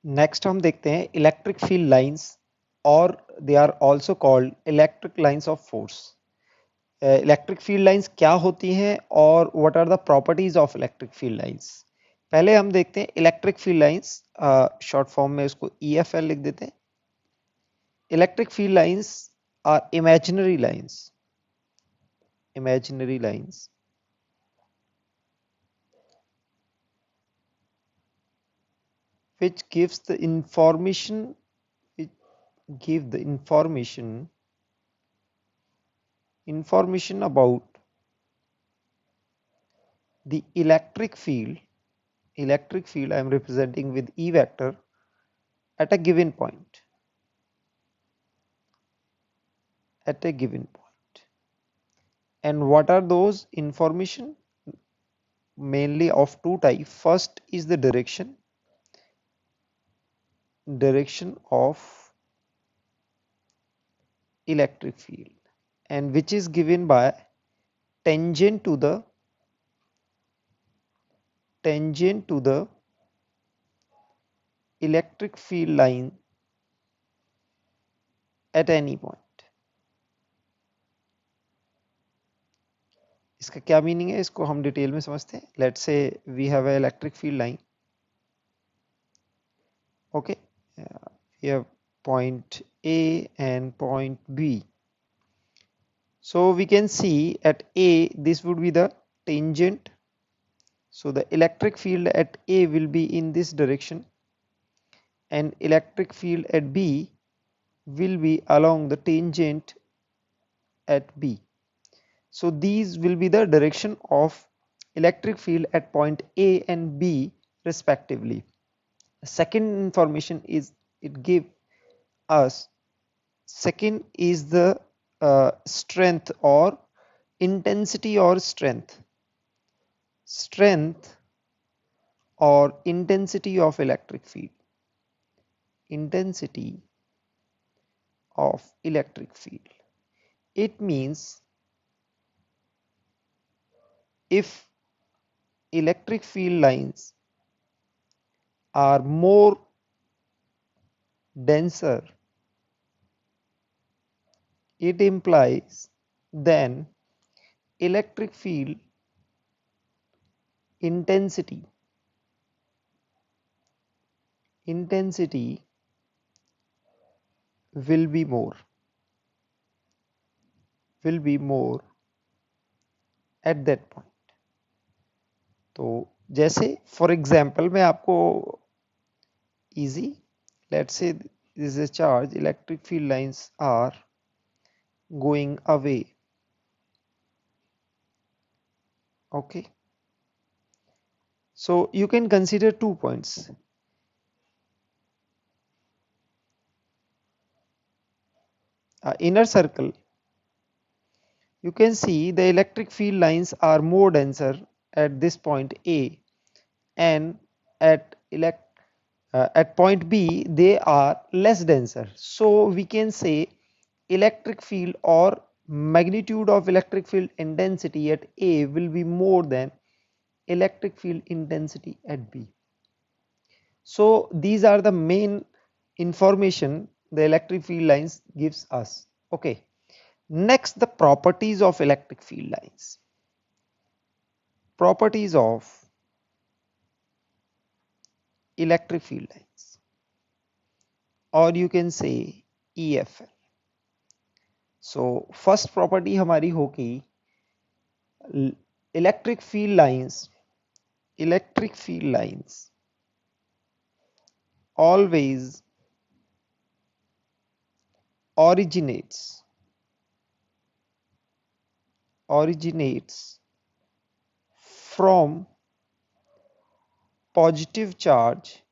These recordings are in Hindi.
नेक्स्ट हम देखते हैं इलेक्ट्रिक फील्ड लाइंस, और they are also called electric lines of force. Electric field lines क्या होती हैं और what are the properties of electric field lines. पहले हम देखते हैं electric field lines, short form में उसको EFL लिख देते हैं। Electric field lines are imaginary lines which gives the information which give the information about the electric field I am representing with E vector at a given point, and what are those information? Mainly of two types. First is the direction of electric field, and which is given by tangent to the electric field line at any point. इसका क्या मीनिंग है, इसको हम डिटेल में समझते हैं। Let's say we have a electric field line, okay, we have point A and point B. So we can see at A this would be the tangent, so the electric field at A will be in this direction, and electric field at B will be along the tangent at B. So these will be the direction of electric field at point A and B respectively. Second information is it give us, second is the strength or intensity or strength or intensity of electric field, intensity of electric field. It means if electric field lines are more denser, it implies then electric field intensity will be more at that point. तो जैसे फॉर एग्जांपल मैं आपको easy, let's say this is charge, electric field lines are going away, okay, so you can consider 2 points. Inner circle, you can see the electric field lines are more denser at this point A, and at point B they are less denser. So we can say electric field or magnitude of electric field intensity at A will be more than electric field intensity at B. So these are the main information the electric field lines gives us. Okay, next the properties of electric field lines. Properties of electric field lines, or you can say EFL. So first property हमारी होगी electric field lines always originates from positive charge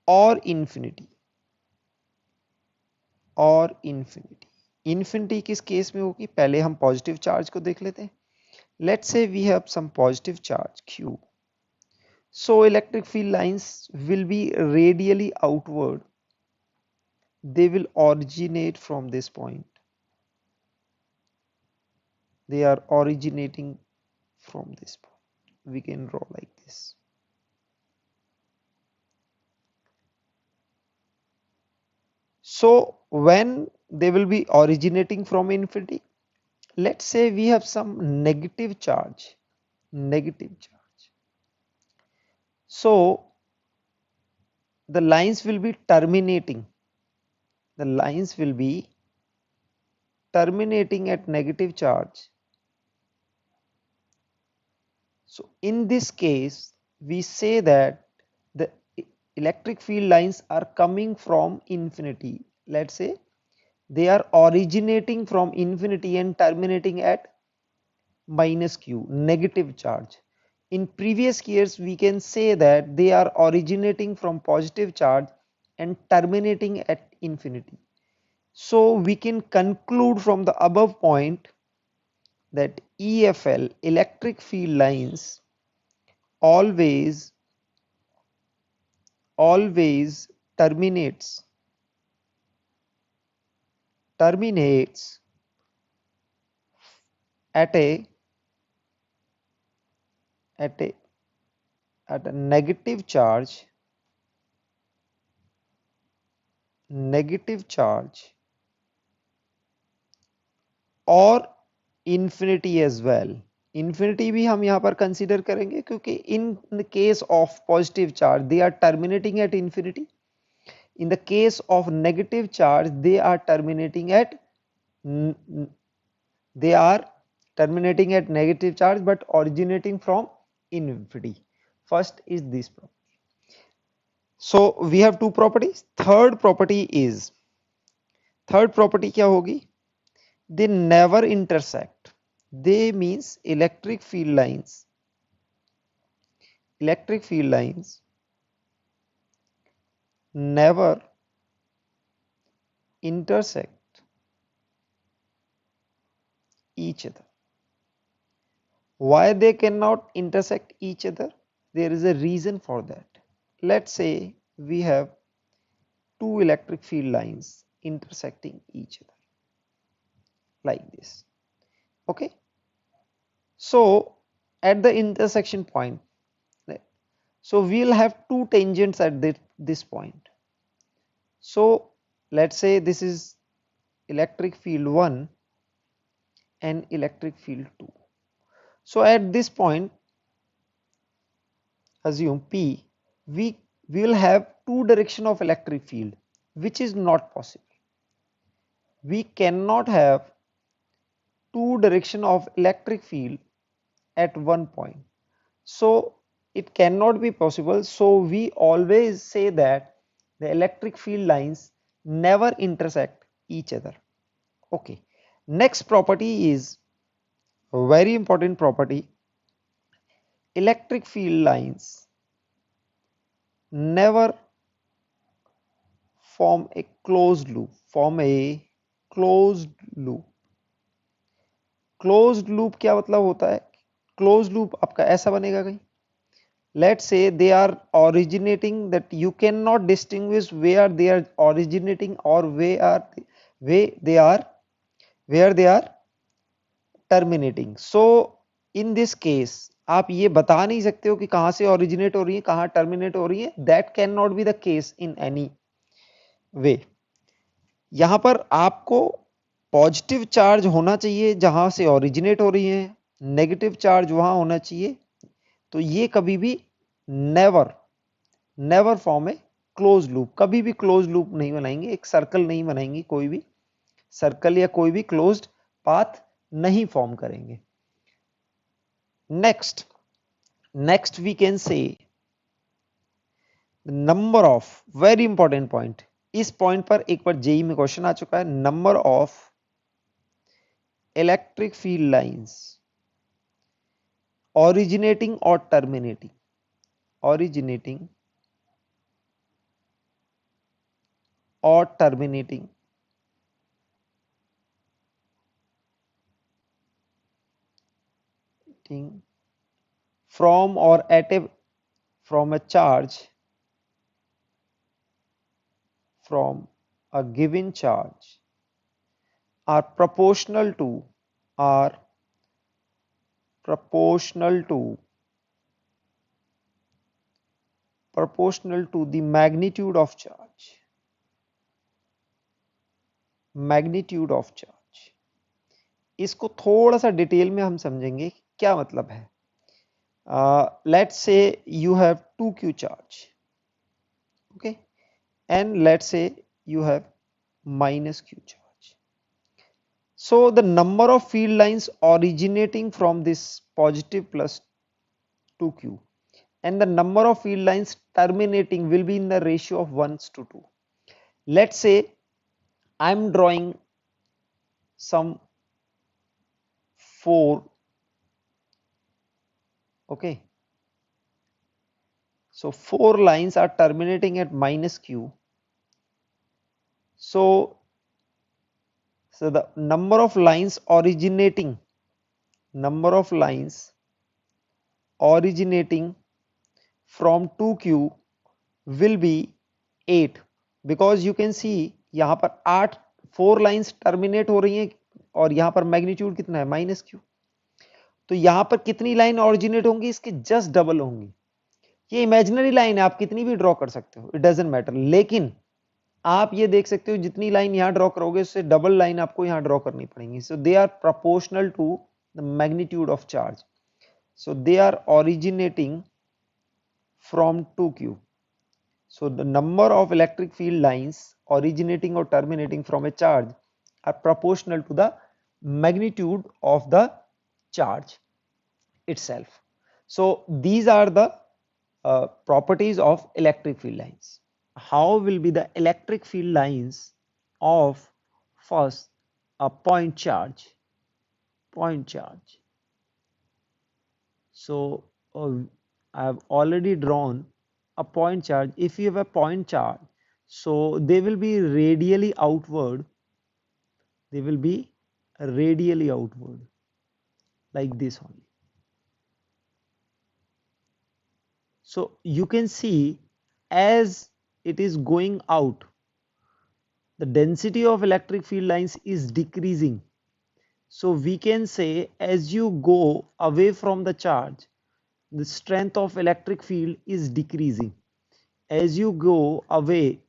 or infinity. Infinity किस केस में होगी, पहले हम पॉजिटिव चार्ज को देख लेते हैं. Let's say we have some positive charge Q. So electric field lines will be radially outward. They will originate from this point. They are originating from this point. We can draw like this. So when they will be originating from infinity, let's say we have some negative charge, negative charge. So the lines will be terminating, the lines will be terminating at negative charge. So in this case, we say that the electric field lines are coming from infinity. Let's say they are originating from infinity and terminating at minus q, negative charge. In previous years, we can say that they are originating from positive charge and terminating at infinity. So we can conclude from the above point that EFL, electric field lines, always always terminates at a at a at a negative charge और infinity as well. Infinity भी हम यहाँ पर कंसीडर करेंगे क्योंकि in the case of positive charge they are terminating at infinity. In the case of negative charge they are terminating at negative charge but originating from infinity. First is this property. So we have two properties. Third property क्या होगी? They never intersect. They means electric field lines never intersect each other. Why they cannot intersect each other? There is a reason for that. Let's say we have two electric field lines intersecting each other like this. Okay. So at the intersection point, so we'll have two tangents at this point. So let's say this is electric field 1 and electric field 2. So at this point, assume P, we will have two direction of electric field, which is not possible. We cannot have two direction of electric field at one point. So it cannot be possible. So we always say that the electric field lines never intersect each other. Okay. Next property is a very important property. Electric field lines never form a closed loop. Closed loop क्या मतलब होता है? क्लोज्ड लूप आपका ऐसा बनेगा कहीं. Let's say they are originating, that you cannot distinguish where they are originating or where they are terminating. So in this case आप ये बता नहीं सकते हो कि कहां से originate हो रही है, कहां terminate हो रही है. That cannot be the case in any way. यहां पर आपको पॉजिटिव चार्ज होना चाहिए जहां से ओरिजिनेट हो रही है, नेगेटिव चार्ज वहां होना चाहिए. तो ये कभी भी नेवर फॉर्म ए क्लोज लूप, कभी भी क्लोज लूप नहीं बनाएंगे, एक सर्कल नहीं बनाएंगे, कोई भी सर्कल या कोई भी क्लोज्ड पाथ नहीं फॉर्म करेंगे. Next we can say number of, very important point. इस पॉइंट पर एक बार जेई में क्वेश्चन आ चुका है. Number of electric field lines originating or terminating from or at a from a charge, from a given charge are proportional to are proportional to the magnitude of charge. Magnitude of charge. इसको थोड़ा सा डिटेल में हम समझेंगे क्या मतलब है। Let's say you have 2q charge, okay, and let's say you have minus q charge. So the number of field lines originating from this positive plus 2q and the number of field lines terminating will be in the ratio of 1:2. Let's say I'm drawing some 4, okay, so 4 lines are terminating at minus q. So the number of lines originating from 2q will be 8, because you can see यहाँ पर 4 लाइंस टर्मिनेट हो रही हैं और यहाँ पर मैग्नीट्यूड कितना है माइनस क्यू। तो यहाँ पर कितनी लाइन ऑरिजिनेट होंगी, इसके जस्ट डबल होंगी। ये इमेजिनरी लाइन है, आप कितनी भी ड्रॉ कर सकते हो, इट डजेंट मैटर, लेकिन आप ये देख सकते हो जितनी लाइन यहाँ ड्रॉ करोगे उससे डबल लाइन आपको यहाँ ड्रॉ करनी पड़ेंगी। So they are proportional to the magnitude of charge, so they are originating from 2q. So the number of electric field lines originating or terminating from a charge are proportional to the magnitude of the charge itself. So these are the properties of electric field lines. How will be the electric field lines of first a point charge? So I have already drawn a point charge. If you have a point charge, so they will be radially outward, like this only. So you can see as it is going out, the density of electric field lines is decreasing. So we can say as you go away from the charge, the strength of electric field is decreasing. As you go away,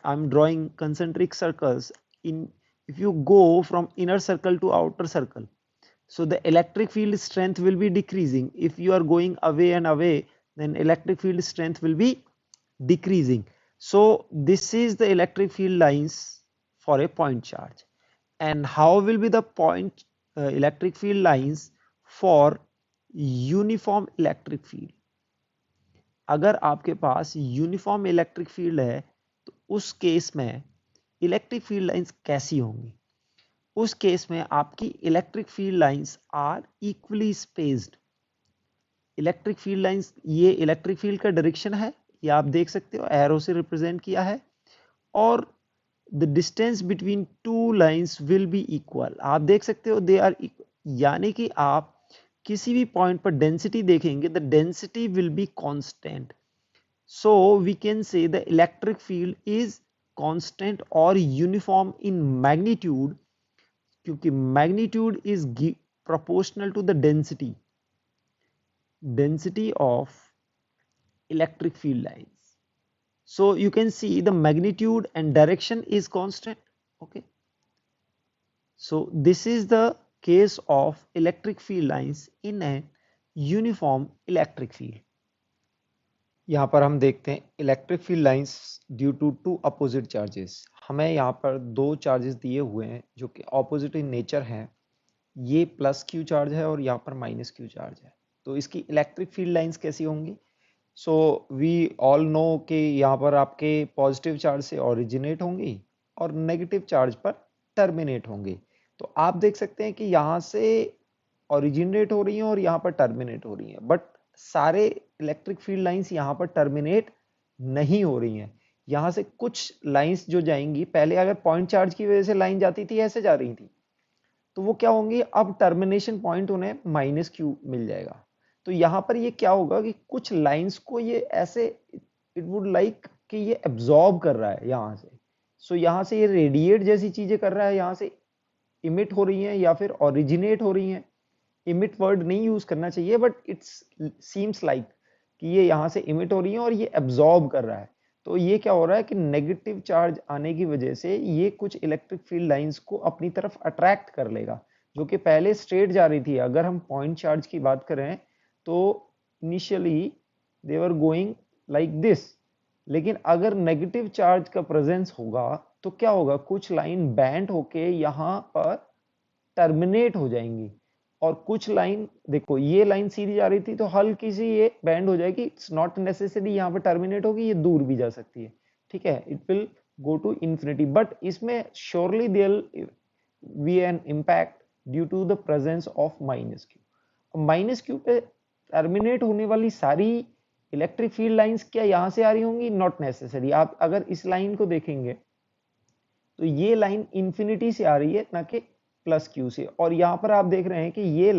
I'm drawing concentric circles. If you go from inner circle to outer circle, so the electric field strength will be decreasing. If you are going away and away, then electric field strength will be decreasing. So this is the electric field lines for a point charge. And how will be the point electric field lines for uniform electric field? अगर आपके पास यूनिफॉर्म इलेक्ट्रिक फील्ड है तो उस केस में इलेक्ट्रिक फील्ड लाइंस कैसी होंगी? उस केस में आपकी electric field lines are equally spaced. Electric field lines, ये इलेक्ट्रिक फील्ड का डायरेक्शन है, ये आप देख सकते हो एरो से रिप्रेजेंट किया है, और the distance between two lines will be equal. आप देख सकते हो दे आर इक्वल, यानी कि आप किसी भी पॉइंट पर डेंसिटी देखेंगे, the density will be constant. So we can say the electric field is constant और यूनिफॉर्म इन मैग्नीट्यूड, क्योंकि magnitude is proportional to the density of electric field lines. So you can see the magnitude and direction is constant. Okay. So this is the case of electric field lines in a uniform electric field. यहाँ पर हम देखते हैं electric field lines due to two opposite charges. हमें यहाँ पर दो चार्जेस दिए हुए हैं जो कि ऑपोजिट इन नेचर हैं. ये प्लस क्यू चार्ज है और यहाँ पर माइनस क्यू चार्ज है. तो इसकी इलेक्ट्रिक फील्ड लाइंस कैसी होंगी? सो वी ऑल नो कि यहाँ पर आपके पॉजिटिव चार्ज से ओरिजिनेट होंगी और नेगेटिव चार्ज पर टर्मिनेट होंगे. तो आप देख सकते हैं कि यहाँ से ओरिजिनेट हो रही हैं और यहाँ पर टर्मिनेट हो रही हैं, बट सारे इलेक्ट्रिक फील्ड लाइंस यहाँ पर टर्मिनेट नहीं हो रही हैं. यहाँ से कुछ लाइंस जो जाएंगी, पहले अगर पॉइंट चार्ज की वजह से लाइन जाती थी, ऐसे जा रही थी, तो वो क्या होंगी, अब टर्मिनेशन पॉइंट उन्हें माइनस क्यू मिल जाएगा. तो यहाँ पर ये क्या होगा कि कुछ लाइंस को ये ऐसे इट वुड लाइक कि ये एब्जॉर्ब कर रहा है यहाँ से. सो यहाँ से ये रेडिएट जैसी चीजें कर रहा है, यहाँ से इमिट हो रही हैं या फिर ओरिजिनेट हो रही हैं. इमिट वर्ड नहीं यूज करना चाहिए, बट इट्स सीम्स लाइक कि ये यहाँ से इमिट हो रही है और ये एब्जॉर्ब कर रहा है. तो ये क्या हो रहा है कि नेगेटिव चार्ज आने की वजह से ये कुछ इलेक्ट्रिक फील्ड लाइंस को अपनी तरफ अट्रैक्ट कर लेगा, जो कि पहले स्ट्रेट जा रही थी। अगर हम पॉइंट चार्ज की बात करें तो initially they were going like this, लेकिन अगर नेगेटिव चार्ज का प्रेजेंस होगा तो क्या होगा, कुछ लाइन बैंड होके यहाँ पर टर्मिनेट हो जाएंगी, और कुछ लाइन, देखो ये लाइन सीधी जा रही थी तो हल्की सी ये बैंड हो जाएगी, इट्स नॉट नेसेसरी यहाँ पर टर्मिनेट होगी, ये दूर भी जा सकती है, ठीक है, it will go to infinity, but इसमें surely there be an impact due to the presence of minus Q. Minus Q पे टर्मिनेट होने वाली सारी इलेक्ट्रिक फील्ड लाइंस क्या यहाँ से आ रही होंगी, नॉट नेसेसरी। आप अगर इस लाइन को देखेंगे तो ये लाइन इंफिनिटी से आ रही है, ना कि प्लस क्यू से, और यहाँ पर आप देख रहे हैं कि ये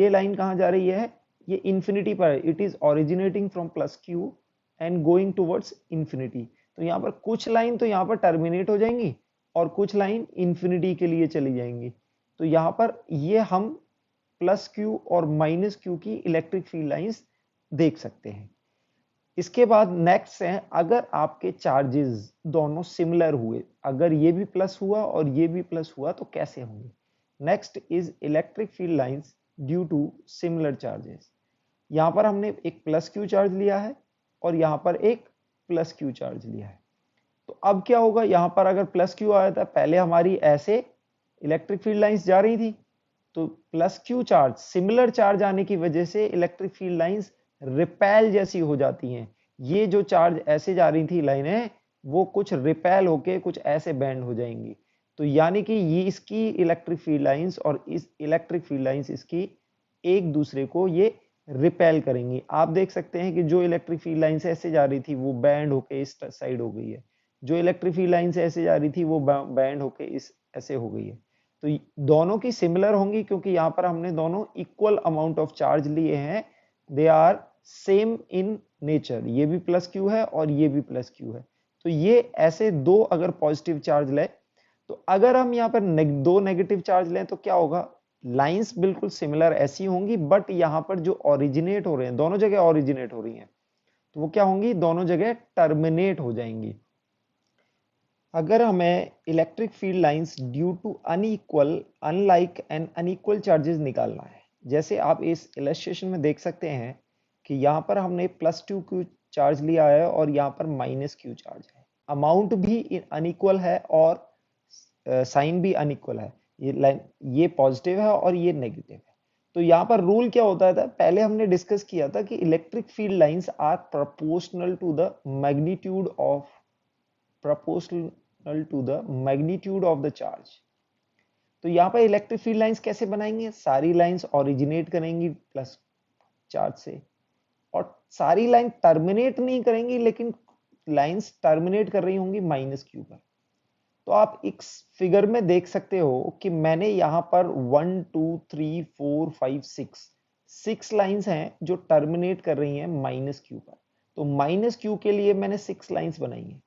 लाइन कहाँ जा रही है, ये इंफिनिटी पर है, it is originating from plus Q and going towards infinity. तो यहाँ पर कुछ लाइन तो यहाँ पर टर्मिनेट हो जाएंगी और कुछ लाइन इंफिनिटी के लिए चली जाएंगी। तो यहाँ पर ये हम प्लस क्यू और माइनस क्यू की इलेक्ट्रिक फील्ड लाइंस देख सकते हैं। इसके बाद नेक्स्ट है, अगर आपके चार्जेस दोनों सिमिलर हुए, अगर ये भी प्लस हुआ और ये भी प्लस हुआ तो कैसे होंगे। Next is electric field lines due to similar charges. यहाँ पर हमने एक प्लस क्यू चार्ज लिया है और यहाँ पर एक प्लस क्यू चार्ज लिया है। तो अब क्या होगा, यहाँ पर अगर प्लस क्यू आया था, पहले हमारी ऐसे इलेक्ट्रिक फील्ड लाइंस जा रही थी, तो plus Q charge, similar charge आने की वजह से इलेक्ट्रिक फील्ड लाइंस रिपेल जैसी हो जाती हैं। ये जो चार्ज ऐसे जा रही थी लाइनें, वो कुछ रिपेल होके कुछ ऐसे बैंड हो जाएंगी। तो यानी कि ये इसकी इलेक्ट्रिक फील्ड लाइंस और इस इलेक्ट्रिक फील्ड लाइंस इसकी एक दूसरे को ये रिपेल करेंगी। आप देख सकते हैं कि जो इलेक्ट्रिक फील्ड लाइंस ऐसे जा रही थी वो बैंड होके इस साइड हो गई है, जो इलेक्ट्रिक फील्ड लाइंस ऐसे जा रही थी वो बैंड होके इस ऐसे हो गई है। तो दोनों की सिमिलर होंगी क्योंकि यहाँ पर हमने दोनों इक्वल अमाउंट ऑफ चार्ज लिए हैं, they are same in nature, ये भी प्लस क्यू है और ये भी प्लस क्यू है। तो ये ऐसे दो अगर पॉजिटिव चार्ज ले, तो अगर हम यहाँ पर दो नेगेटिव चार्ज लें तो क्या होगा, लाइंस बिल्कुल सिमिलर ऐसी होंगी, बट यहाँ पर जो ओरिजिनेट हो रहे हैं, दोनों जगह ओरिजिनेट हो रही हैं, तो वो क्या होंगी, दोनों जगह टर्मिनेट हो जाएंगी। अगर हमें electric field lines due to unequal, unlike and unequal charges निकालना है, जैसे आप इस इलस्ट्रेशन में देख सकते हैं कि यहाँ पर हमने प्लस टू क्यू चार्ज लिया है और यहाँ पर माइनस क्यू चार्ज है, अमाउंट भी अनइक्वल है और साइन भी अनइक्वल है, ये पॉजिटिव है और ये नेगेटिव है। तो यहाँ पर रूल क्या होता था, पहले हमने डिस्कस किया था कि electric field lines are proportional to the magnitude of the charge. तो यहाँ पर इलेक्ट्रिक फील्ड लाइंस कैसे बनाएंगे, सारी लाइंस ओरिजिनेट करेंगी प्लस चार्ज से और सारी लाइन टर्मिनेट नहीं करेंगी, लेकिन लाइंस टर्मिनेट कर रही होंगी माइनस क्यू पर। तो आप इस फिगर में देख सकते हो कि मैंने यहाँ पर 1 2 3 4 5 6 लाइंस हैं जो टर्मिनेट कर रही हैं माइनस क्यू पर। तो माइनस क्यू के लिए मैंने 6 लाइंस बनाई हैं।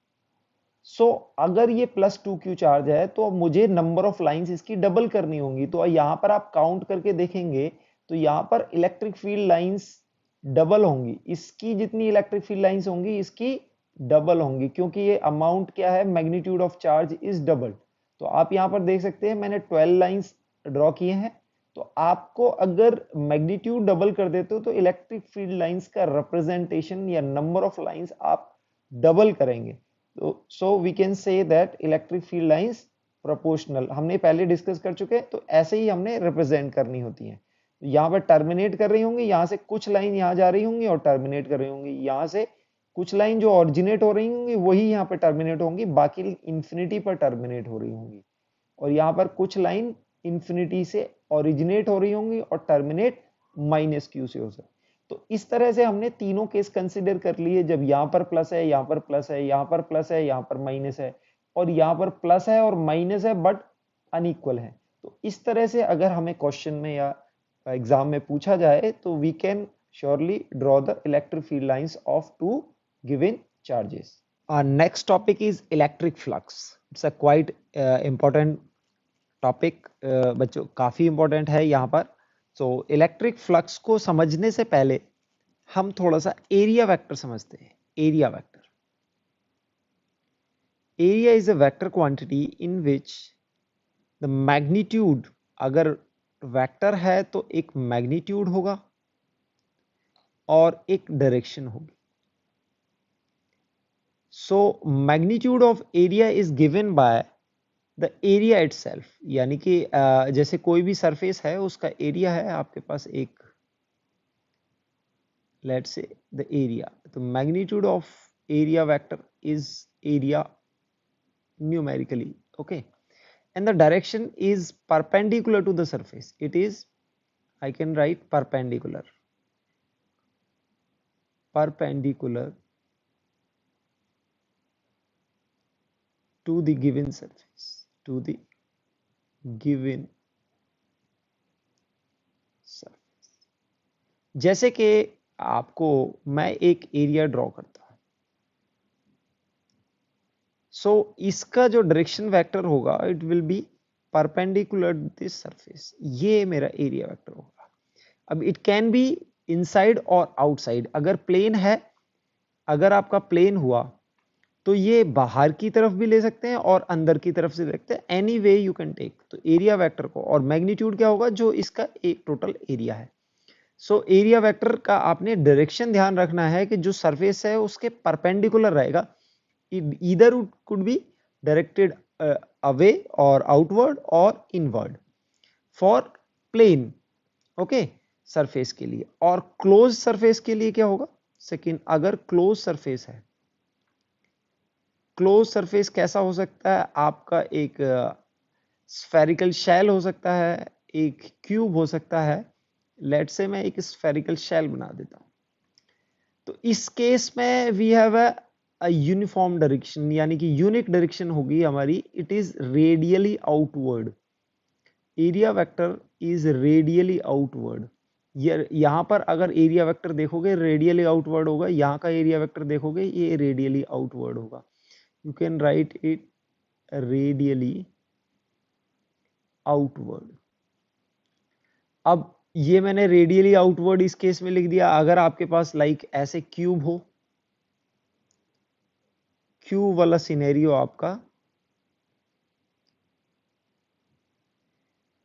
सो अगर ये प्लस 2 क्यू चार्ज है तो मुझे नंबर ऑफ लाइंस इसकी डबल करनी होंगी। तो यहाँ पर आप काउंट करके देखेंगे तो यहाँ पर इलेक्ट्रिक फील्ड लाइंस डबल होंगी, इसकी जितनी इलेक्ट्रिक फील्ड लाइंस होंगी इसकी डबल होंगी, क्योंकि ये अमाउंट क्या है, magnitude of charge is double. तो आप यहाँ पर देख सकते हैं मैंने 12 लाइंस ड्रॉ किए हैं। तो आपको अगर मैग्नीट्यूड डबल कर देते हो तो इलेक्ट्रिक फील्ड लाइंस का रिप्रेजेंटेशन या नंबर ऑफ लाइंस आप डबल करेंगे। तो so we can say that electric field lines proportional, हमने पहले डिस्कस कर चुके हैं, तो ऐसे ही हमने रिप्रेजेंट करनी होती है। यहाँ पर टर्मिनेट कर रही होंगी, यहाँ से कुछ लाइन यहाँ जा रही होंगी और टर्मिनेट कर रही होंगी, यहाँ से कुछ लाइन जो ऑरिजिनेट हो रही होंगी वही यहाँ पर टर्मिनेट होंगी, बाकी इंफिनिटी पर टर्मिनेट हो रही होंगी, और यहाँ पर कुछ लाइन इंफिनिटी से ओरिजिनेट हो रही होंगी और टर्मिनेट माइनस क्यू से हो सकती। तो इस तरह से हमने तीनों केस कंसिडर कर लिए, जब यहाँ पर प्लस है, यहाँ पर प्लस है, यहाँ पर प्लस है, यहाँ पर माइनस है, और यहाँ पर प्लस है और माइनस है बट अनइक्वल है। तो इस तरह से अगर हमें क्वेश्चन में या एग्जाम में पूछा जाए तो we can surely draw the electric field lines of two given charges. Our next topic is electric flux. It's a quite important topic, बच्चों काफी important है यहाँ पर। So electric flux को समझने से पहले हम थोड़ा सा एरिया वेक्टर समझते हैं। Area vector, area is a vector quantity in which the magnitude, अगर वेक्टर है तो एक मैग्नीट्यूड होगा और एक डायरेक्शन होगी. So magnitude of area is given by the area itself, यानी कि जैसे कोई भी सरफेस है उसका एरिया है आपके पास एक, लेट्स से द एरिया, तो magnitude of area vector is area numerically, okay, and the direction is perpendicular to the surface. It is, I can write perpendicular to the given surface, to the given surface. जैसे कि आपको मैं एक एरिया ड्रॉ करता हूं, सो इसका जो डायरेक्शन वेक्टर होगा it will be perpendicular this surface, ये मेरा एरिया वेक्टर होगा. अब इट कैन बी इनसाइड और आउटसाइड. अगर प्लेन है, अगर आपका प्लेन हुआ तो ये बाहर की तरफ भी ले सकते हैं और अंदर की तरफ से ले सकते हैं, any way you can take. तो एरिया वेक्टर को, और मैग्नीट्यूड क्या होगा, जो इसका एक टोटल एरिया है. सो एरिया वेक्टर का आपने डायरेक्शन ध्यान रखना है कि जो सरफेस है उसके परपेंडिकुलर रहेगा. Either could be directed away और आउटवर्ड और inward for plane, okay, surface के लिए. और क्लोज सरफेस के लिए क्या होगा, सेकंड, अगर क्लोज सरफेस है, क्लोज सरफेस कैसा हो सकता है आपका, एक स्फेरिकल शेल हो सकता है, एक क्यूब हो सकता है. लेट्स से मैं एक स्फेरिकल शेल बना देता हूं. तो इस केस में we have a uniform direction, यानी कि यूनिक डायरेक्शन होगी हमारी. It is radially outward. Area vector is radially outward. यहां पर अगर एरिया वेक्टर देखोगे रेडियली आउटवर्ड होगा, यहां का एरिया वेक्टर देखोगे ये रेडियली आउटवर्ड होगा. You can write it radially outward. अब ये मैंने रेडियली आउटवर्ड इस केस में लिख दिया. अगर आपके पास लाइक ऐसे क्यूब हो, क्यूब वाला सिनेरियो आपका,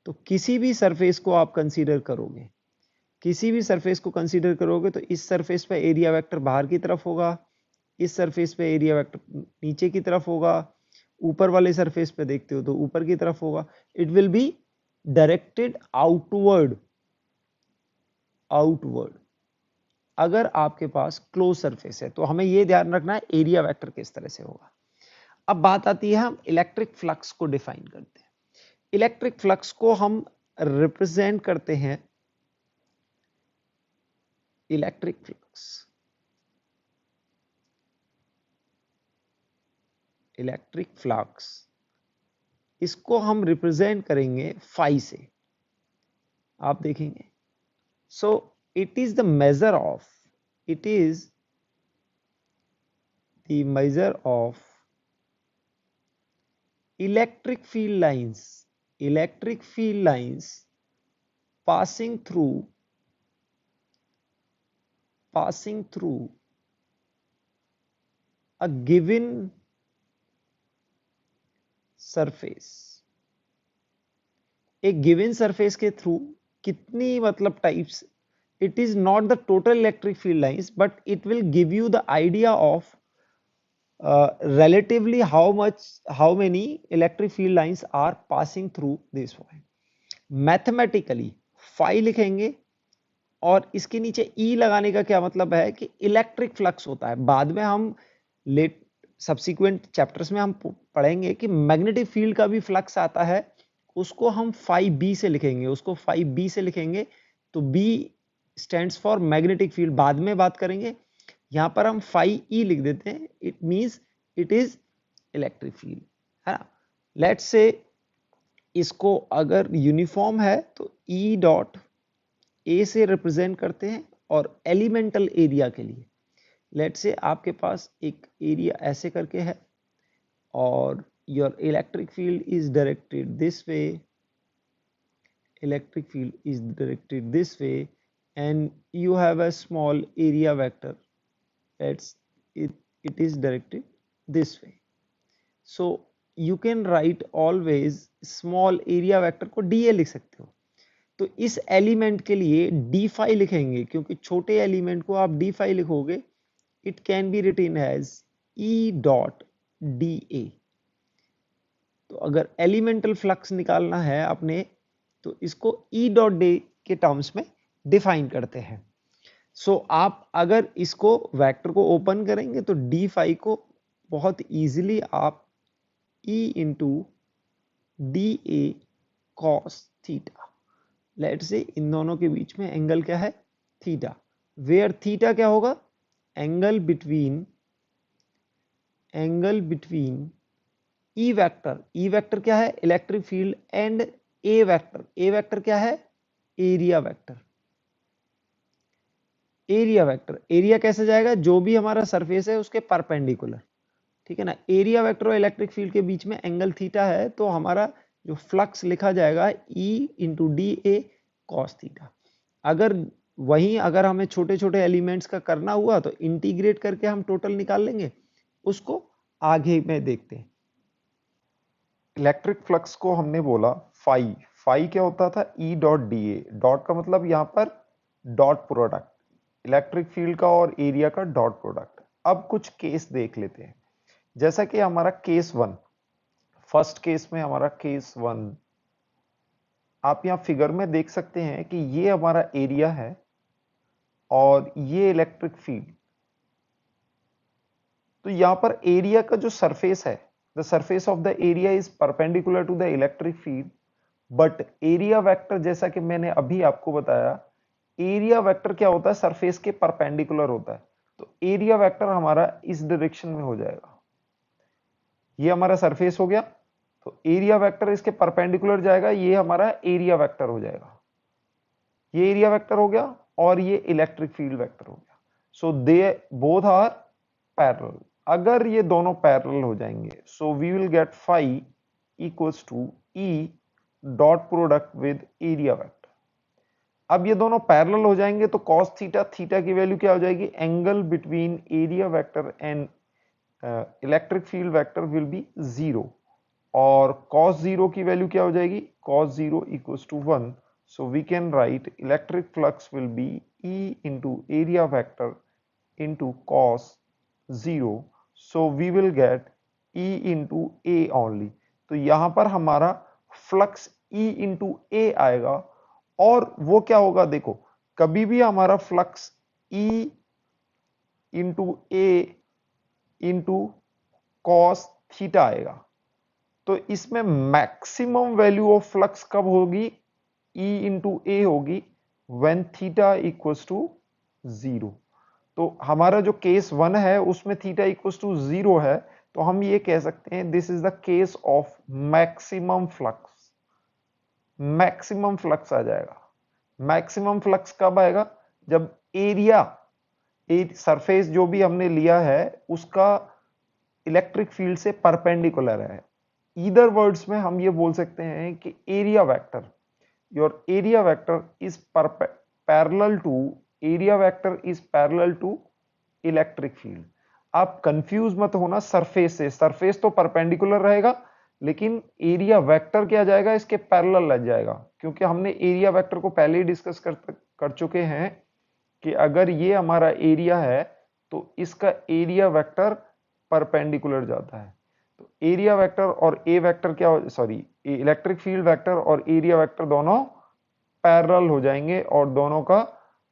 तो किसी भी सरफेस को आप कंसीडर करोगे, किसी भी सरफेस को कंसीडर करोगे तो इस सरफेस पे एरिया वेक्टर बाहर की तरफ होगा, इस सरफेस पे एरिया वेक्टर नीचे की तरफ होगा, ऊपर वाले सरफेस पे देखते हो तो ऊपर की तरफ होगा. It will be directed outward, outward. अगर आपके पास क्लोज सरफेस है तो हमें यह ध्यान रखना है एरिया वेक्टर किस तरह से होगा. अब बात आती है, हम इलेक्ट्रिक फ्लक्स को डिफाइन करते हैं. इलेक्ट्रिक फ्लक्स को हम रिप्रेजेंट करते हैं, इलेक्ट्रिक फ्लक्स, इलेक्ट्रिक फ्लक्स इसको हम रिप्रेजेंट करेंगे फाई से. आप देखेंगे, so it is the measure of, it is the measure of electric field lines, electric field lines passing through a given surface. एक गिवन सरफेस के थ्रू कितनी मतलब types, it is not the total electric field lines but it will give you the idea of relatively how many electric field lines are passing through this point. Mathematically phi लिखेंगे और इसके नीचे ई लगाने का क्या मतलब है कि इलेक्ट्रिक फ्लक्स होता है. बाद में हम लेट सब्सिक्वेंट चैप्टर्स में हम पढ़ेंगे कि मैग्नेटिक फील्ड का भी फ्लक्स आता है, उसको हम फाई बी से लिखेंगे, उसको फाई बी से लिखेंगे. तो B stands for magnetic field, बाद में बात करेंगे. यहां पर हम फाई ई लिख देते हैं, it means it is electric field, है ना. लेट्स से इसको अगर यूनिफॉर्म है तो ई डॉट ए से रिप्रेजेंट करते हैं. और एलिमेंटल एरिया के लिए लेट्स से आपके पास एक एरिया ऐसे करके है और your electric field is directed this way, electric field is directed this way and you have a small area vector, it's it is directed this way. So you can right always small area vector को डीए लिख सकते हो। तो इस एलिमेंट के लिए d5 लिखेंगे, क्योंकि छोटे एलिमेंट को आप d5 लिखोगे, it can be written as E dot D A. तो अगर एलिमेंटल फ्लक्स निकालना है अपने, तो इसको ई डॉट डी के टर्म्स में डिफाइन करते हैं। सो आप अगर इसको वेक्टर को ओपन करेंगे तो d5 को बहुत इजीली आप e into D A cos theta, let say इन दोनों के बीच में एंगल क्या है, थीटा, वेयर थीटा क्या होगा, एंगल बिटवीन ई वेक्टर क्या है, electric field, and A vector क्या है, एरिया वेक्टर। एरिया कैसे जाएगा, जो भी हमारा सरफेस है उसके परपेंडिकुलर, ठीक है ना। एरिया वेक्टर और इलेक्ट्रिक फील्ड के बीच में एंगल थीटा है, तो हमारा जो फ्लक्स लिखा जाएगा E into D A cos theta. अगर हमें छोटे छोटे एलिमेंट्स का करना हुआ तो इंटीग्रेट करके हम टोटल निकाल लेंगे, उसको आगे में देखते हैं। इलेक्ट्रिक फ्लक्स को हमने बोला फाई क्या होता था, ई डॉट डी ए। डॉट का मतलब यहाँ पर डॉट प्रोडक्ट, इलेक्ट्रिक फील्ड का और एरिया का डॉट प्रोडक्ट। अब कुछ केस देख लेते हैं, जैसा कि हमारा केस 1, फर्स्ट केस में हमारा केस 1, आप यहां फिगर में देख सकते हैं कि ये हमारा एरिया है और ये इलेक्ट्रिक फील्ड। तो यहां पर एरिया का जो सरफेस है, the surface of the area is perpendicular to the electric field, but area vector, जैसा कि मैंने अभी आपको बताया, एरिया वेक्टर क्या होता है, सरफेस के परपेंडिकुलर होता है। तो एरिया वेक्टर हमारा इस डायरेक्शन में हो जाएगा, ये हमारा सरफेस हो गया, तो एरिया वेक्टर इसके परपेंडिकुलर जाएगा, ये हमारा एरिया वेक्टर हो जाएगा, ये एरिया वेक्टर हो गया और ये इलेक्ट्रिक फील्ड वेक्टर हो गया। So they both are parallel. अगर ये दोनों पैरेलल हो जाएंगे, so we will get phi equals to E dot product with area vector. अब ये दोनों पैरेलल हो जाएंगे तो cos थीटा, थीटा की वैल्यू क्या हो जाएगी, angle between area vector and electric field vector will be 0, और cos 0 की वैल्यू क्या हो जाएगी, cos 0 equals to 1। So we can write electric flux will be E into area vector into cos 0। So we will get E into A only. तो यहां पर हमारा फ्लक्स E इंटू ए आएगा, और वो क्या होगा, देखो कभी भी हमारा फ्लक्स E इंटू ए इंटू कॉस थीटा आएगा, तो इसमें मैक्सिमम वैल्यू ऑफ फ्लक्स कब होगी, E इंटू ए होगी, व्हेन थीटा इक्वल्स टू 0। तो हमारा जो केस 1 है उसमें थीटा इक्वल्स टू 0 है, तो हम ये कह सकते हैं this is the case of maximum flux. Maximum flux आ जाएगा। मैक्सिमम फ्लक्स कब आएगा, जब एरिया, सरफेस जो भी हमने लिया है उसका इलेक्ट्रिक फील्ड से परपेंडिकुलर है। ईदर वर्ड्स में हम ये बोल सकते हैं कि area vector, your area vector is parallel to, area vector is parallel to electric field. आप कंफ्यूज मत होना सरफेस से, सरफेस तो परपेंडिकुलर रहेगा, लेकिन एरिया वेक्टर क्या जाएगा, इसके पैरेलल लग जाएगा, क्योंकि हमने एरिया वेक्टर को पहले ही डिस्कस कर चुके हैं कि अगर ये हमारा एरिया है तो इसका एरिया वेक्टर परपेंडिकुलर जाता है। तो एरिया वेक्टर और ए वेक्टर क्या, सॉरी, इलेक्ट्रिक फील्ड वेक्टर और एरिया वेक्टर दोनों पैरेलल हो जाएंगे, और दोनों का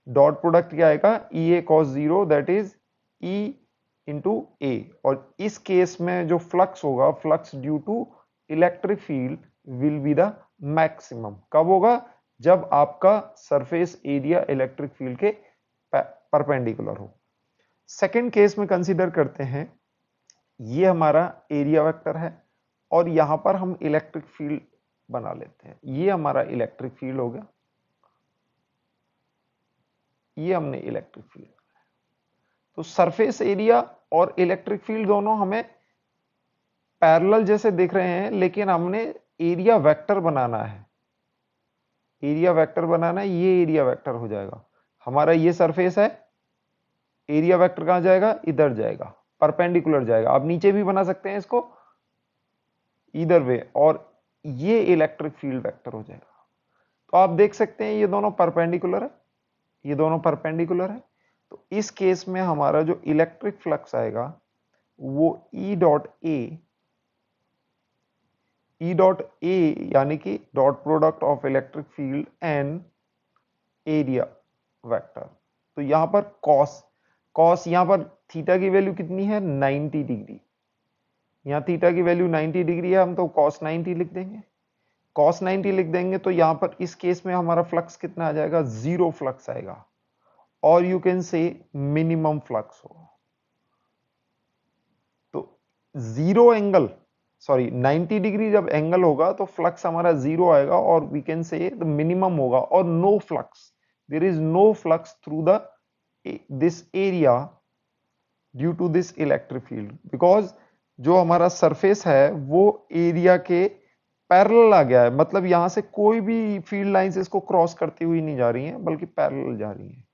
डॉट प्रोडक्ट क्या आएगा, E A cos 0, that is E into A. और इस केस में जो फ्लक्स होगा, flux due to electric field will be the maximum. कब होगा, जब आपका सरफेस एरिया इलेक्ट्रिक फील्ड के परपेंडिकुलर हो। सेकेंड केस में कंसीडर करते हैं, ये हमारा एरिया वेक्टर है और यहां पर हम इलेक्ट्रिक फील्ड बना लेते हैं। ये हमारा इलेक्ट्रिक फील्ड हो गया, ये हमने इलेक्ट्रिक फील्ड। तो सरफेस एरिया और इलेक्ट्रिक फील्ड दोनों हमें पैरेलल जैसे दिख रहे हैं, लेकिन हमने एरिया वेक्टर बनाना है। एरिया वेक्टर बनाना है, ये एरिया वेक्टर हो जाएगा। हमारा ये सरफेस है, एरिया वेक्टर कहां जाएगा, इधर जाएगा, परपेंडिकुलर जाएगा। आप नीचे भी बना सकते हैं इसको, ईदर वे, और ये इलेक्ट्रिक फील्ड वेक्टर हो जाएगा। तो आप देख सकते हैं ये दोनों परपेंडिकुलर है, ये दोनों परपेंडिकुलर है। तो इस केस में हमारा जो इलेक्ट्रिक फ्लक्स आएगा वो ई डॉट ए यानी कि dot product of electric field and area vector. तो यहां पर कॉस यहां पर थीटा की वैल्यू कितनी है 90 डिग्री, यहां थीटा की वैल्यू 90 डिग्री है, हम तो cos 90 लिख देंगे। cos 90 लिख देंगे तो यहां पर इस केस में हमारा फ्लक्स कितना आ जाएगा, जीरो फ्लक्स आएगा, और you can say minimum flux होगा। तो जीरो एंगल, सॉरी 90 डिग्री जब एंगल होगा तो फ्लक्स हमारा जीरो आएगा, और we can say the minimum होगा, और no flux, there is no flux through the this area due to this electric field, because जो हमारा सरफेस है वो एरिया के पैरेलल आ गया है, मतलब यहां से कोई भी फील्ड लाइंस इसको क्रॉस करती हुई नहीं जा रही हैं, बल्कि पैरेलल जा रही हैं।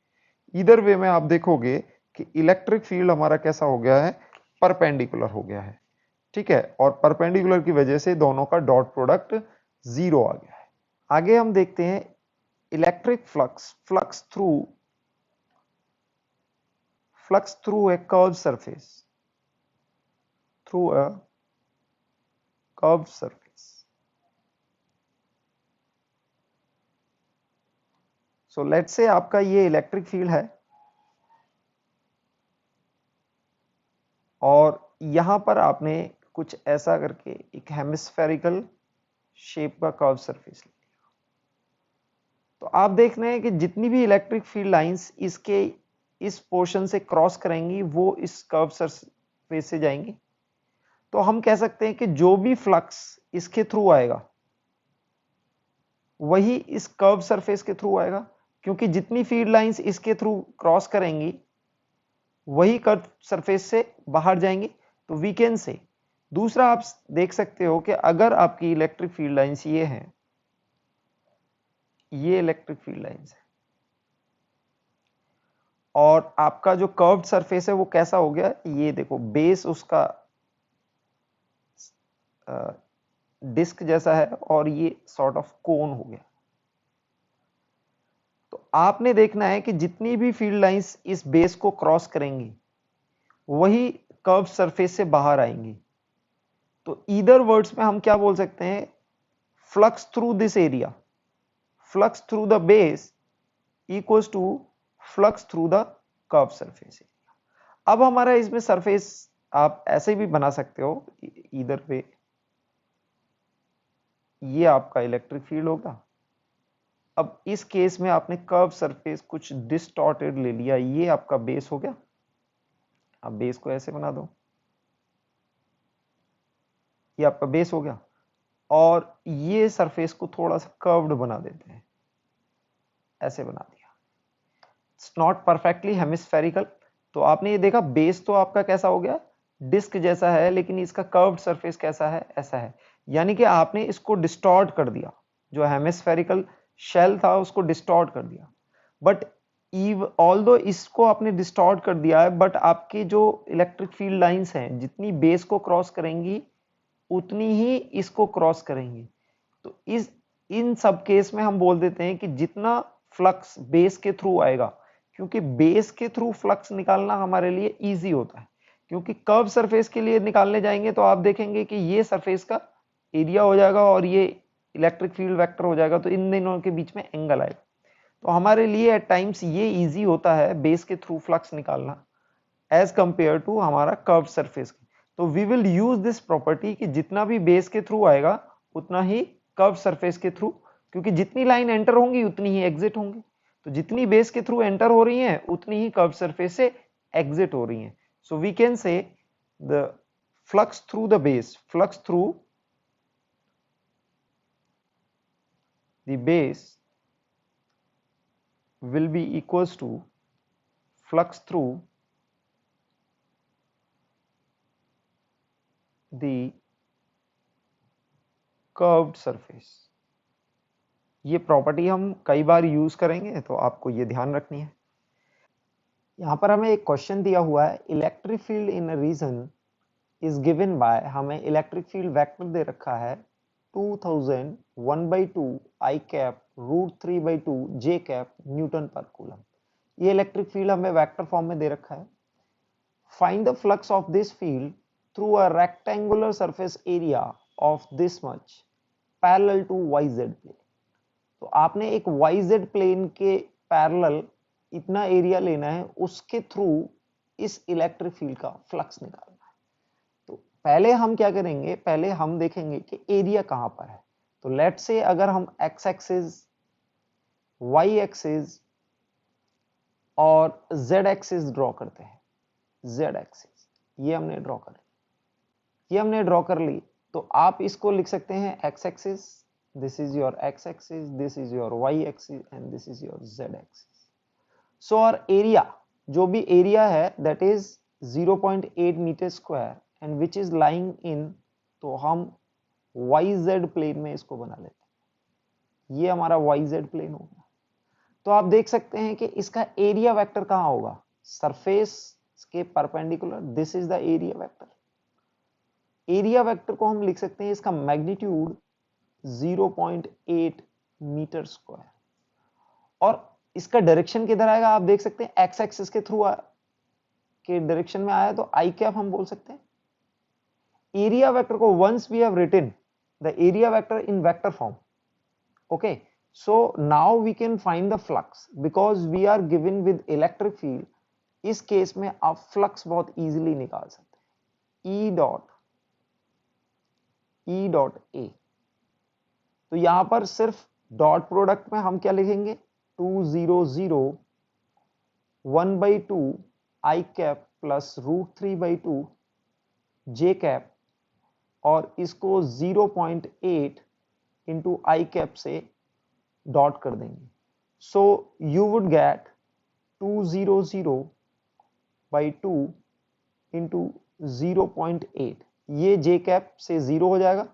इधर वे में आप देखोगे कि इलेक्ट्रिक फील्ड हमारा कैसा हो गया है, परपेंडिकुलर हो गया है, ठीक है, और परपेंडिकुलर की वजह से दोनों का डॉट प्रोडक्ट जीरो आ गया है। आगे हम देखते हैं electric flux through a curve surface, through a curve surface. So let's say आपका ये इलेक्ट्रिक फील्ड है, और यहां पर आपने कुछ ऐसा करके एक हेमिस्फेरिकल शेप का कर्व सरफेस लिया। तो आप देख रहे हैं कि जितनी भी इलेक्ट्रिक फील्ड लाइंस इसके इस पोर्शन से क्रॉस करेंगी वो इस कर्व सरफेस से जाएंगी। तो हम कह सकते हैं कि जो भी फ्लक्स इसके थ्रू आएगा वही इस कर्व सरफेस के थ्रू आएगा, क्योंकि जितनी फील्ड लाइंस इसके थ्रू क्रॉस करेंगी वही कर्व सरफेस से बाहर जाएंगे। तो वी कैन से, दूसरा आप देख सकते हो कि अगर आपकी इलेक्ट्रिक फील्ड लाइंस ये हैं, ये इलेक्ट्रिक फील्ड लाइंस है, और आपका जो कर्व्ड सरफेस है वो कैसा हो गया, ये देखो बेस उसका डिस्क जैसा है, और ये सॉर्ट ऑफ कोन हो गया। तो आपने देखना है कि जितनी भी फील्ड लाइंस इस बेस को क्रॉस करेंगी वही कर्व सरफेस से बाहर आएंगी। तो ईदर वर्ड्स में हम क्या बोल सकते हैं, flux through this area, flux through the base equals to flux through the curve surface area. अब हमारा इसमें सरफेस आप ऐसे भी बना सकते हो ईदर वे, ये आपका इलेक्ट्रिक फील्ड होगा। अब इस केस में आपने कर्व सरफेस कुछ डिस्टॉर्टेड ले लिया, ये आपका बेस हो गया। अब बेस को ऐसे बना दो, ये आपका बेस हो गया, और ये सरफेस को थोड़ा सा कर्व्ड बना देते हैं, ऐसे बना दिया। It's not perfectly hemispherical. तो आपने ये देखा बेस तो आपका कैसा हो गया, डिस्क जैसा है, लेकिन इसका कर्व्ड सरफेस कैसा है, ऐसा है। यानी कि आपने इसको डिस्टॉर्ट कर दिया, जो हेमिस्फेरिकल शेल था उसको डिस्टॉर्ट कर दिया। बट ऑल्दो इसको आपने डिस्टॉर्ट कर दिया है, बट आपकी जो इलेक्ट्रिक फील्ड लाइंस हैं जितनी बेस को क्रॉस करेंगी उतनी ही इसको क्रॉस करेंगी। तो इन सब केस में हम बोल देते हैं कि जितना फ्लक्स बेस के थ्रू आएगा, क्योंकि बेस के थ्रू फ्लक्स निकालना हमारे लिए इजी होता है, क्योंकि कर्व सरफेस के लिए निकालने जाएंगे तो आप देखेंगे कि ये सरफेस का एरिया हो जाएगा और ये इलेक्ट्रिक फील्ड वेक्टर हो जाएगा, तो इन दोनों के बीच में एंगल आएगा। तो हमारे लिए एट टाइम्स ये इजी होता है बेस के थ्रू फ्लक्स निकालना एज कंपेयर टू हमारा कर्व सरफेस। तो we will use this property कि जितना भी बेस के थ्रू आएगा उतना ही कर्व सरफेस के थ्रू, क्योंकि जितनी लाइन एंटर होंगी उतनी ही एग्जिट होंगी। तो जितनी बेस के थ्रू एंटर हो रही हैं उतनी ही कर्व सरफेस से एग्जिट हो रही हैं। So we can say the flux through the base, flux through the base will be equals to flux through the curved surface। ये प्रॉपर्टी हम कई बार यूज करेंगे, तो आपको ये ध्यान रखनी है। यहाँ पर हमें एक क्वेश्चन दिया हुआ है, electric field in a region is given by, हमें इलेक्ट्रिक फील्ड वेक्टर दे रखा है 2000 1/2 I cap √3/2 J cap newton per coulomb. ये इलेक्ट्रिक फील्ड हमें वेक्टर फॉर्म में दे रखा है। Find the flux of this field through a rectangular surface area of this much parallel to YZ plane. तो आपने एक YZ प्लेन के पैरेलल इतना एरिया लेना है, उसके थ्रू इस इलेक्ट्रिक फील्ड का फ्लक्स निकालना है। तो पहले हम क्या करेंगे, पहले हम देखेंगे कि एरिया कहां पर है। तो लेट्स से अगर हम x एक्सिस, y एक्सिस और z एक्सिस ड्रॉ करते हैं, z एक्सिस ये हमने ड्रॉ कर ली, तो आप इसको लिख सकते हैं x axis, this is your x axis, this is your y axis and this is your z axis. So our area, जो भी एरिया है that is 0.8 metre square and which is lying in, तो हम YZ प्लेन में इसको बना लेते हैं, ये हमारा YZ प्लेन होगा। तो आप देख सकते हैं कि इसका एरिया वेक्टर कहां होगा, सरफेस के perpendicular, this is the area vector. Area vector को हम लिख सकते हैं, इसका मैग्नीट्यूड 0.8 मीटर स्क्वायर, और इसका डायरेक्शन किधर आएगा, आप देख सकते हैं एक्स एक्सिस के थ्रू के डायरेक्शन में आया, तो आई कैप हम बोल सकते हैं। एरिया वेक्टर को once we have written the area vector in vector form, okay, so now we can find the flux because we are given with electric field. इस केस में आप फ्लक्स बहुत इजीली निकाल सकते हैं, ई डॉट ए। तो यहां पर सिर्फ डॉट प्रोडक्ट में हम क्या लिखेंगे, 200 1/2 I cap plus √3/2 J cap, और इसको 0.8 इंटू I कैप से डॉट कर देंगे। So you would get 200/2 into 0.8, ये J कैप से 0 हो जाएगा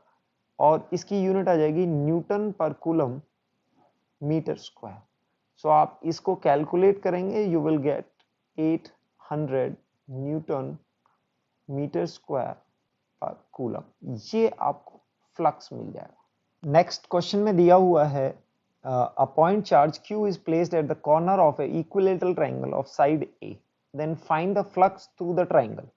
और इसकी यूनिट आ जाएगी Newton per coulomb metre square. सो आप इसको कैलकुलेट करेंगे, you will get 800 newton metre square per coulomb, ये आपको फ्लक्स मिल जाएगा। नेक्स्ट क्वेश्चन में दिया हुआ है, a point charge Q is placed at the corner of a equilateral triangle of side A, then find the flux through the triangle।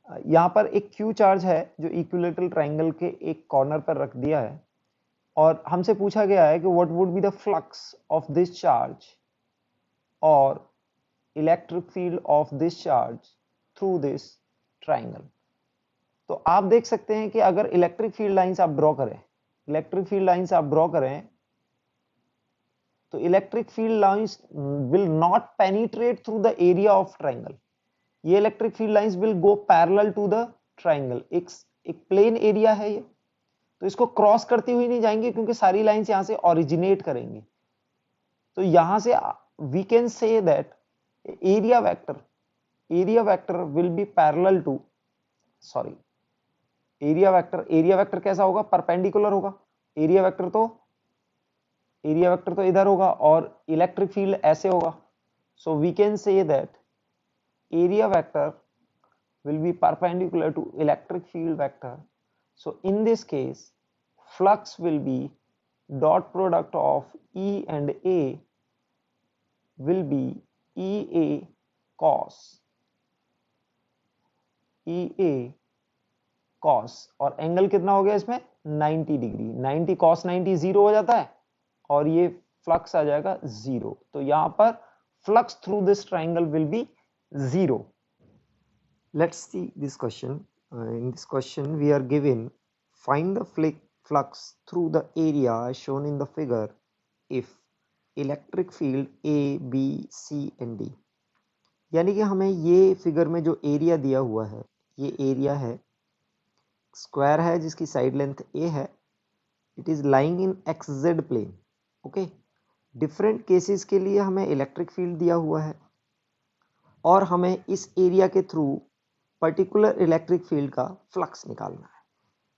यहाँ पर एक Q चार्ज है जो इक्विलेटरल ट्राइंगल के एक कॉर्नर पर रख दिया है, और हमसे पूछा गया है कि what would be the flux of this charge और electric field of this charge through this triangle. तो आप देख सकते हैं कि अगर इलेक्ट्रिक फील्ड लाइंस आप ड्रॉ करें, तो electric field lines will not penetrate through the area of triangle. ये electric field lines will go parallel to the triangle. एक प्लेन एरिया है ये, तो इसको क्रॉस करती हुई नहीं जाएंगे क्योंकि सारी लाइंस यहां से ओरिजिनेट करेंगी। तो यहां से we can say that area vector will be parallel to, sorry, area vector कैसा होगा, परपेंडिकुलर होगा। एरिया वेक्टर तो इधर होगा और इलेक्ट्रिक फील्ड ऐसे होगा। So we can say that area vector will be perpendicular to electric field vector. So in this case, flux will be dot product of E and A will be EA cos, और एंगल कितना हो गया इसमें, 90 डिग्री। 90 cos 90 0 हो जाता है और ये फ्लक्स आ जाएगा 0। तो यहां पर flux through this triangle will be 0. Let's see this question. In this question we are given, find the flux through the area shown in the figure if electric field A, B, C and D। यानी कि हमें ये फिगर में जो एरिया दिया हुआ है, ये एरिया है, स्क्वायर है जिसकी साइड लेंथ A है, it is lying in XZ plane, okay. Different cases के लिए हमें इलेक्ट्रिक फील्ड दिया हुआ है और हमें इस एरिया के थ्रू पर्टिकुलर इलेक्ट्रिक फील्ड का फ्लक्स निकालना है।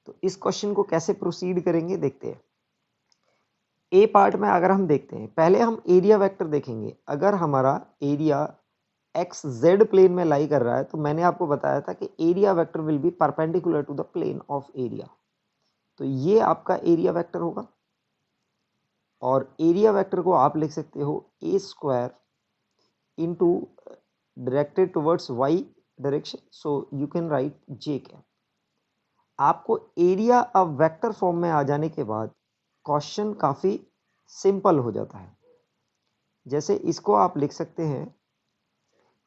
तो इस क्वेश्चन को कैसे प्रोसीड करेंगे देखते हैं। ए पार्ट में अगर हम देखते हैं, पहले हम एरिया वेक्टर देखेंगे। अगर हमारा एरिया एक्स जेड प्लेन में लाई कर रहा है, तो मैंने आपको बताया था कि area vector will be perpendicular to the plane of area. तो ये आपका एरिया वेक्टर होगा, और एरिया वेक्टर को आप लिख सकते हो A square into directed towards Y direction, so you can write J cap. आपको एरिया अब वेक्टर फॉर्म में आ जाने के बाद क्वेश्चन काफी सिंपल हो जाता है। जैसे इसको आप लिख सकते हैं,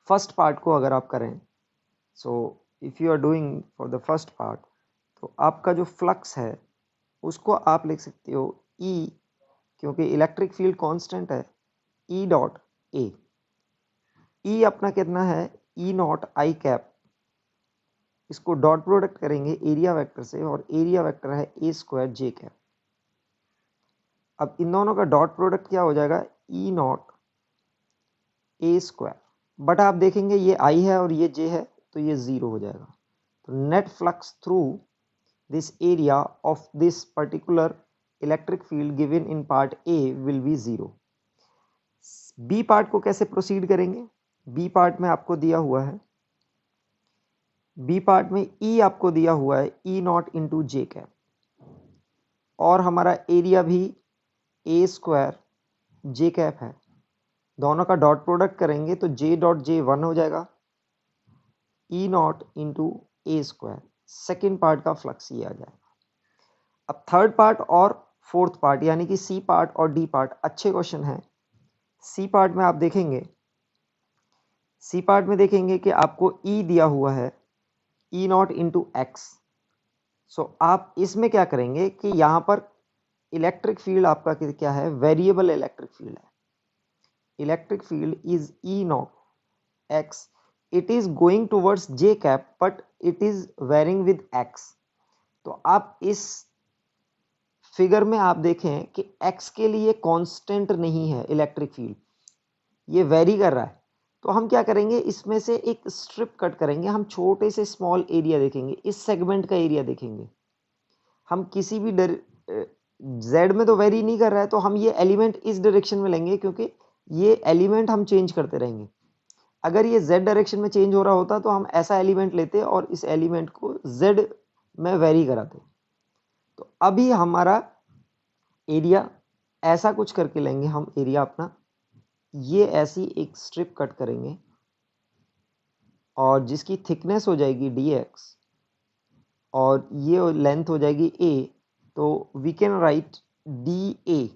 फर्स्ट पार्ट को अगर आप करें, so if you are doing for the first part, तो आपका जो फ्लक्स है उसको आप लिख सकते हो ई, क्योंकि इलेक्ट्रिक फील्ड कांस्टेंट है, ई डॉट ए। ई अपना कितना है, ई नॉट आई कैप, इसको डॉट प्रोडक्ट करेंगे एरिया वेक्टर से, और एरिया वेक्टर है ए स्क्वायर जे कैप। अब इन दोनों का डॉट प्रोडक्ट क्या हो जाएगा, E naught A square, but आप देखेंगे ये आई है और ये जे है, तो ये जीरो हो जाएगा। तो net flux through this area of this particular electric field given in part A will be zero. B part को कैसे प्रोसीड करेंगे, बी पार्ट में आपको दिया हुआ है, बी पार्ट में ई आपको दिया हुआ है ई नॉट इंटू जे कैप, और हमारा एरिया भी ए स्क्वायर जे कैप है। दोनों का डॉट प्रोडक्ट करेंगे तो जे डॉट जे 1 हो जाएगा, E not into A square. Second part का फ्लक्स ये आ जाएगा। अब थर्ड पार्ट और फोर्थ पार्ट यानी कि सी पार्ट और डी पार्ट अच्छे क्वेश्चन है। सी पार्ट में आप देखेंगे, सी पार्ट में देखेंगे कि आपको ई दिया हुआ है ई नॉट इंटू एक्स। सो आप इसमें क्या करेंगे कि यहाँ पर इलेक्ट्रिक फील्ड आपका क्या है, वेरिएबल इलेक्ट्रिक फील्ड है। Electric field is E naught x, it is going towards j cap but it is varying with x. तो आप इस फिगर में आप देखें कि x के लिए कांस्टेंट नहीं है इलेक्ट्रिक फील्ड, ये वेरी कर रहा है। तो हम क्या करेंगे, इसमें से एक स्ट्रिप कट करेंगे, हम छोटे से स्मॉल एरिया देखेंगे, इस सेगमेंट का एरिया देखेंगे। हम किसी भी z में तो वेरी नहीं कर रहा है, तो हम ये एलिमेंट इस डायरेक्शन में लेंगे, क्योंकि ये एलिमेंट हम चेंज करते रहेंगे। अगर ये z डायरेक्शन में चेंज हो रहा होता तो हम ऐसा एलिमेंट लेते और इस एलिमेंट को z में वेरी कराते। तो अभी हमारा एरिया ऐसा कुछ करके लेंगे हम, एरिया अपना ये ऐसी एक स्ट्रिप कट करेंगे, और जिसकी थिकनेस हो जाएगी dx और ये लेंथ हो जाएगी a, तो we can write dA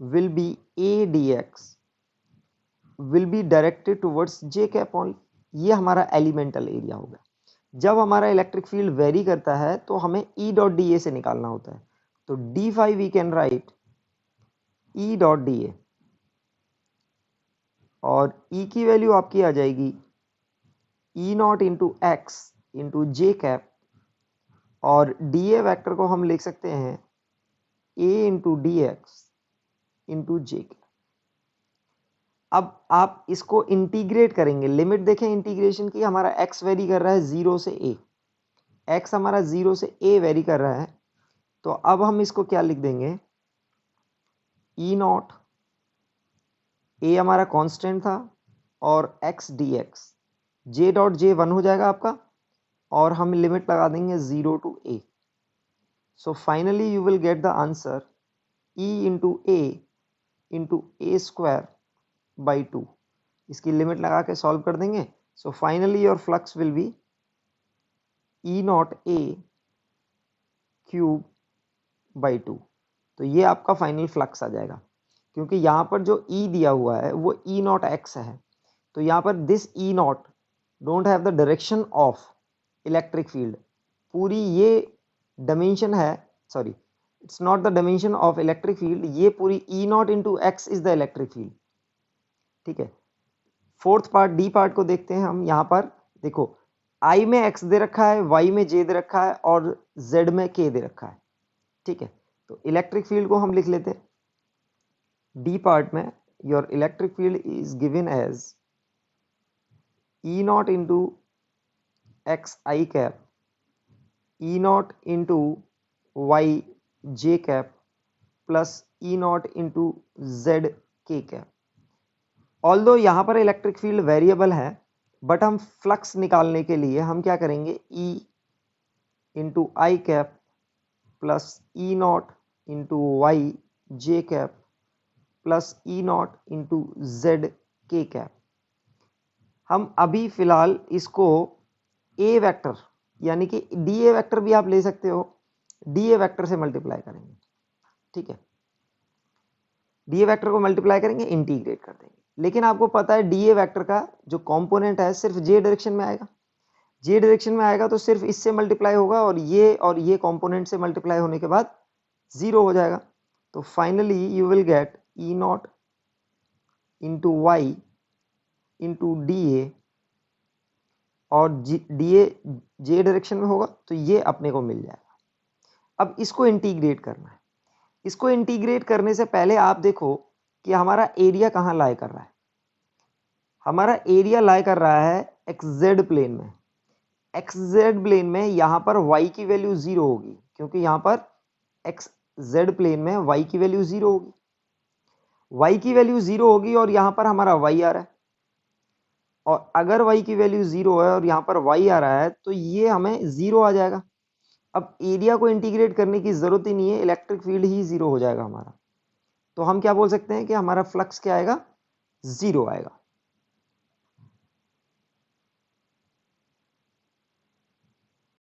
will be a dx will be directed towards j cap only. ये हमारा एलिमेंटल एरिया होगा। जब हमारा इलेक्ट्रिक फील्ड वेरी करता है तो हमें E डॉट डी ए से निकालना होता है, तो d phi we can write E dot D A, और E की वैल्यू आपकी आ जाएगी E naught into x into j cap, और डी ए वैक्टर को हम लिख सकते हैं A into d x into j cap. अब आप इसको इंटीग्रेट करेंगे, लिमिट देखें इंटीग्रेशन की, हमारा x वेरी कर रहा है 0 से a, x हमारा 0 से a वेरी कर रहा है। तो अब हम इसको क्या लिख देंगे, ई नॉट, a हमारा कांस्टेंट था, और x dx, j dot J 1 हो जाएगा आपका, और हम लिमिट लगा देंगे 0 to a। So finally you will get the answer e into A square by 2। इसकी लिमिट लगा के सॉल्व कर देंगे। So finally your flux will be E naught A cube by 2। तो ये आपका फाइनल फ्लक्स आ जाएगा, क्योंकि यहाँ पर जो E दिया हुआ है वो E नॉट एक्स है। तो यहाँ पर this E not don't have the direction of electric field, पूरी ये डायमेंशन है, sorry it's not the dimension of electric field, ये पूरी E naught into x is the electric field. ठीक है, फोर्थ पार्ट डी पार्ट को देखते हैं हम। यहाँ पर देखो I में x दे रखा है, y में j दे रखा है, और z में k दे रखा है। ठीक है, तो इलेक्ट्रिक फील्ड को हम लिख लेते हैं। डी पार्ट में your electric field is given as E not into x i cap, E not into y j cap, plus E not into z k cap. Although यहाँ पर इलेक्ट्रिक फील्ड वेरिएबल है, बट हम फ्लक्स निकालने के लिए हम क्या करेंगे, E into i cap plus E not into y j cap plus E not into z k cap. हम अभी फिलहाल इसको ए वेक्टर यानी कि डी ए वेक्टर भी आप ले सकते हो, डी ए वेक्टर से मल्टीप्लाई करेंगे, ठीक है। डी ए वेक्टर को मल्टीप्लाई करेंगे, इंटीग्रेट कर देंगे। लेकिन आपको पता है डी ए वेक्टर का जो कंपोनेंट है सिर्फ जे डायरेक्शन में आएगा, जे डायरेक्शन में आएगा तो सिर्फ इससे मल्टीप्लाई होगा और ये कंपोनेंट से मल्टीप्लाई होने के बाद 0 हो जाएगा। तो finally you will get E not into y into D A, और डी ए जे डायरेक्शन में होगा तो ये अपने को मिल जाएगा। अब इसको इंटीग्रेट करना है। इसको इंटीग्रेट करने से पहले आप देखो कि हमारा एरिया कहाँ लाई कर रहा है। हमारा एरिया लाई कर रहा है XZ प्लेन में। XZ प्लेन में यहाँ पर y की वैल्यू 0 होगी, क्योंकि यहाँ पर XZ प्लेन में y की वैल्यू 0 होगी। y की वैल्यू 0 होगी और यहाँ पर हमारा y आ रहा है, और अगर y की वैल्यू 0 है और यहाँ पर y आ रहा है तो ये हमें 0 आ जाएगा। अब एरिया को इंटीग्रेट करने की जरूरत ही नहीं है, इलेक्ट्रिक फील्ड ही 0 हो जाएगा हमारा। तो हम क्या बोल सकते हैं कि हमारा फ्लक्स क्या आएगा, 0 आएगा।